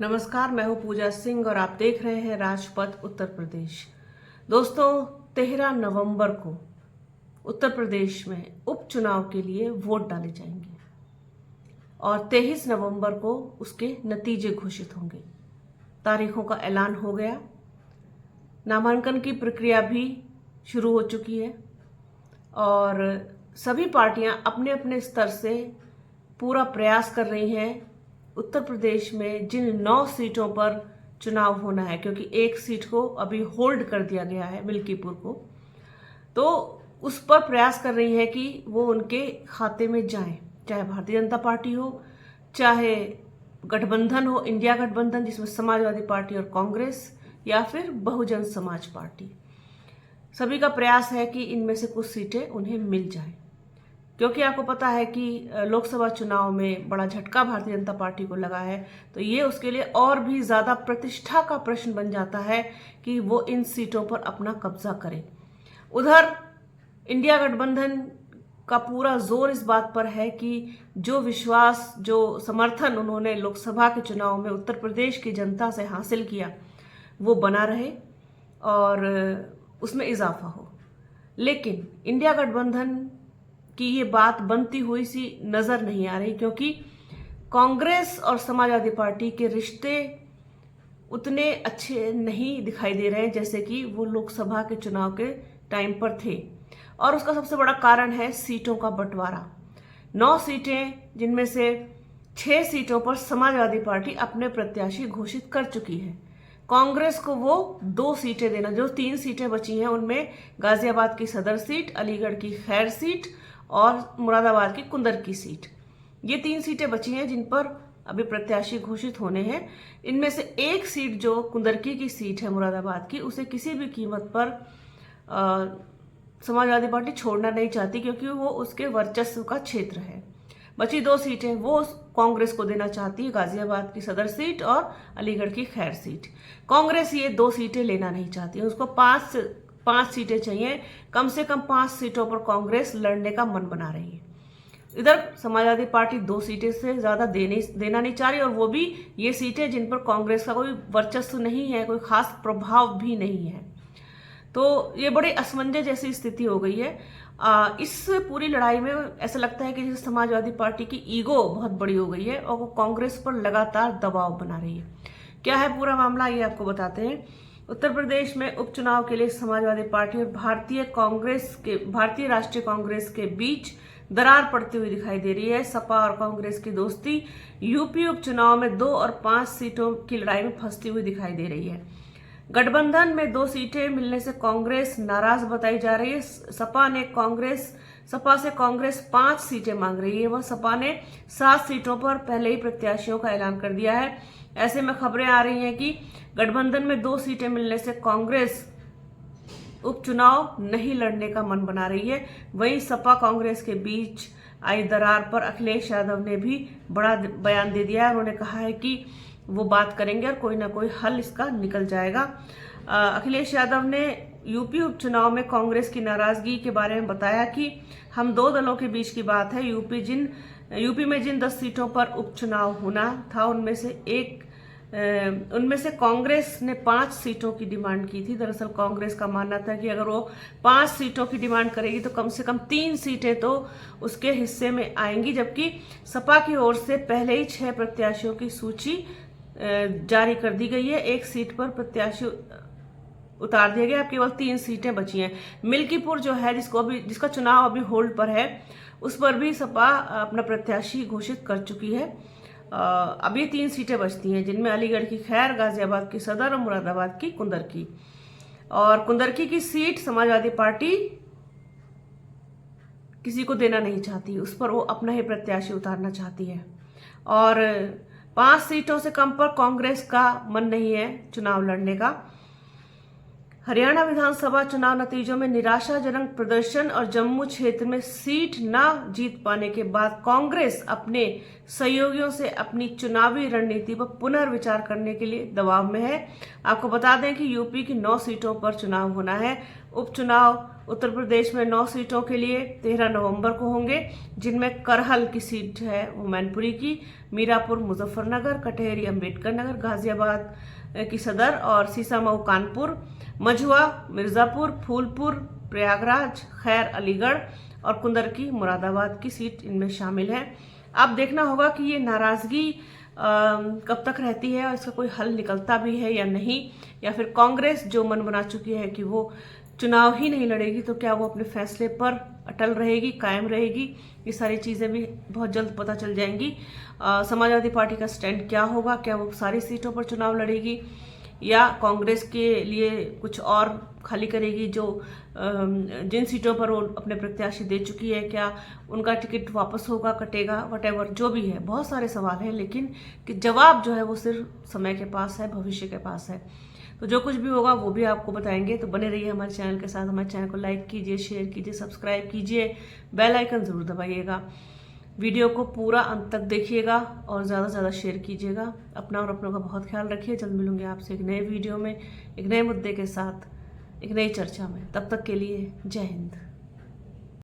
नमस्कार, मैं हूं पूजा सिंह और आप देख रहे हैं राजपथ उत्तर प्रदेश। दोस्तों, 13 नवंबर को उत्तर प्रदेश में उपचुनाव के लिए वोट डाले जाएंगे और 23 नवंबर को उसके नतीजे घोषित होंगे। तारीखों का ऐलान हो गया, नामांकन की प्रक्रिया भी शुरू हो चुकी है और सभी पार्टियां अपने अपने स्तर से पूरा प्रयास कर रही हैं उत्तर प्रदेश में जिन 9 सीटों पर चुनाव होना है, क्योंकि एक सीट को अभी होल्ड कर दिया गया है, मिल्कीपुर को, तो उस पर प्रयास कर रही है कि वो उनके खाते में जाए, चाहे भारतीय जनता पार्टी हो, चाहे गठबंधन हो, इंडिया गठबंधन जिसमें समाजवादी पार्टी और कांग्रेस, या फिर बहुजन समाज पार्टी। सभी का प्रयास है कि इनमें से कुछ सीटें उन्हें मिल जाए, क्योंकि आपको पता है कि लोकसभा चुनाव में बड़ा झटका भारतीय जनता पार्टी को लगा है, तो ये उसके लिए और भी ज्यादा प्रतिष्ठा का प्रश्न बन जाता है कि वो इन सीटों पर अपना कब्जा करे। उधर इंडिया गठबंधन का पूरा जोर इस बात पर है कि जो विश्वास, जो समर्थन उन्होंने लोकसभा के चुनाव में उत्तर प्रदेश की जनता से हासिल किया, वो बना रहे और उसमें इजाफा हो। लेकिन इंडिया गठबंधन कि ये बात बनती हुई सी नजर नहीं आ रही, क्योंकि कांग्रेस और समाजवादी पार्टी के रिश्ते उतने अच्छे नहीं दिखाई दे रहे हैं जैसे कि वो लोकसभा के चुनाव के टाइम पर थे। और उसका सबसे बड़ा कारण है सीटों का बंटवारा। 9 सीटें, जिनमें से 6 सीटों पर समाजवादी पार्टी अपने प्रत्याशी घोषित कर चुकी है। कांग्रेस को वो 2 सीटें देना, जो 3 सीटें बची हैं उनमें गाजियाबाद की सदर सीट, अलीगढ़ की खैर सीट और मुरादाबाद की कुंदर की सीट, ये 3 सीटें बची हैं जिन पर अभी प्रत्याशी घोषित होने हैं। इनमें से एक सीट जो कुंदरकी की सीट है मुरादाबाद की, उसे किसी भी कीमत पर समाजवादी पार्टी छोड़ना नहीं चाहती, क्योंकि वो उसके वर्चस्व का क्षेत्र है। बची 2 सीटें वो कांग्रेस को देना चाहती है, गाजियाबाद की सदर सीट और अलीगढ़ की खैर सीट। कांग्रेस ये 2 सीटें लेना नहीं चाहती है, उसको 5 सीटें चाहिए। कम से कम 5 सीटों पर कांग्रेस लड़ने का मन बना रही है। इधर समाजवादी पार्टी 2 सीटें से ज्यादा देना नहीं चाह रही, और वो भी ये सीटें जिन पर कांग्रेस का कोई वर्चस्व नहीं है, कोई खास प्रभाव भी नहीं है। तो ये बड़ी असमंजस जैसी स्थिति हो गई है। इस पूरी लड़ाई में ऐसा लगता है कि जैसे समाजवादी पार्टी की ईगो बहुत बड़ी हो गई है और वो कांग्रेस पर लगातार दबाव बना रही है। क्या है पूरा मामला, ये आपको बताते हैं। उत्तर प्रदेश में उपचुनाव के लिए समाजवादी पार्टी और भारतीय राष्ट्रीय कांग्रेस के बीच दरार पड़ती हुई दिखाई दे रही है। सपा और कांग्रेस की दोस्ती यूपी उपचुनाव में 2 और 5 सीटों की लड़ाई में फंसती हुई दिखाई दे रही है। गठबंधन में 2 सीटें मिलने से कांग्रेस नाराज बताई जा रही है। सपा से कांग्रेस 5 सीटें मांग रही है। वह सपा ने 7 सीटों पर पहले ही प्रत्याशियों का ऐलान कर दिया है। ऐसे में खबरें आ रही हैं कि गठबंधन में 2 सीटें मिलने से कांग्रेस उपचुनाव नहीं लड़ने का मन बना रही है। वहीं सपा कांग्रेस के बीच आई दरार पर अखिलेश यादव ने भी बड़ा बयान दे दिया है। उन्होंने कहा है कि वो बात करेंगे और कोई ना कोई हल इसका निकल जाएगा। अखिलेश यादव ने यूपी उपचुनाव में कांग्रेस की नाराजगी के बारे में बताया कि हम 2 दलों के बीच की बात है। यूपी में जिन 10 सीटों पर उपचुनाव होना था, उनमें से कांग्रेस ने 5 सीटों की डिमांड की थी। दरअसल कांग्रेस का मानना था कि अगर वो 5 सीटों की डिमांड करेगी तो कम से कम 3 सीटें तो उसके हिस्से में आएंगी, जबकि सपा की ओर से पहले ही 6 प्रत्याशियों की सूची जारी कर दी गई है। 1 सीट पर प्रत्याशी उतार दिया गया। अब केवल 3 सीटें बची हैं। मिल्कीपुर जो है, जिसका चुनाव अभी होल्ड पर है, उस पर भी सपा अपना प्रत्याशी घोषित कर चुकी है। अब ये 3 सीटें बचती हैं, जिनमें अलीगढ़ की खैर, गाजियाबाद की सदर और मुरादाबाद की कुंदरकी। और कुंदरकी की सीट समाजवादी पार्टी किसी को देना नहीं चाहती, उस पर वो अपना ही प्रत्याशी उतारना चाहती है। और 5 सीटों से कम पर कांग्रेस का मन नहीं है चुनाव लड़ने का। हरियाणा विधानसभा चुनाव नतीजों में निराशाजनक प्रदर्शन और जम्मू क्षेत्र में सीट न जीत पाने के बाद कांग्रेस अपने सहयोगियों से अपनी चुनावी रणनीति पर पुनर्विचार करने के लिए दबाव में है। आपको बता दें कि यूपी की 9 सीटों पर चुनाव होना है। उपचुनाव उत्तर प्रदेश में 9 सीटों के लिए 13 नवंबर को होंगे, जिनमें करहल की सीट है वो मैनपुरी की, मीरापुर मुजफ्फरनगर, कटहरी अम्बेडकर नगर, गाजियाबाद की सदर और सीसामऊ कानपुर, मझुआ मिर्जापुर, फूलपुर प्रयागराज, खैर अलीगढ़ और कुंदरकी मुरादाबाद की सीट इनमें शामिल है। अब देखना होगा कि ये नाराजगी कब तक रहती है और इसका कोई हल निकलता भी है या नहीं, या फिर कांग्रेस जो मन बना चुकी है कि वो चुनाव ही नहीं लड़ेगी, तो क्या वो अपने फैसले पर अटल रहेगी, कायम रहेगी। ये सारी चीज़ें भी बहुत जल्द पता चल जाएंगी। समाजवादी पार्टी का स्टैंड क्या होगा, क्या वो सारी सीटों पर चुनाव लड़ेगी या कांग्रेस के लिए कुछ और खाली करेगी, जो जिन सीटों पर वो अपने प्रत्याशी दे चुकी है, क्या उनका टिकट वापस होगा, कटेगा, वटेवर जो भी है। बहुत सारे सवाल हैं, लेकिन कि जवाब जो है वो सिर्फ समय के पास है, भविष्य के पास है। तो जो कुछ भी होगा वो भी आपको बताएंगे। तो बने रहिए हमारे चैनल के साथ। हमारे चैनल को लाइक कीजिए, शेयर कीजिए, सब्सक्राइब कीजिए, बेल आइकन ज़रूर दबाइएगा। वीडियो को पूरा अंत तक देखिएगा और ज़्यादा से ज़्यादा शेयर कीजिएगा। अपना और अपनों का बहुत ख्याल रखिए। जल्द मिलूंगी आपसे एक नए वीडियो में, एक नए मुद्दे के साथ, एक नई चर्चा में। तब तक के लिए जय हिंद।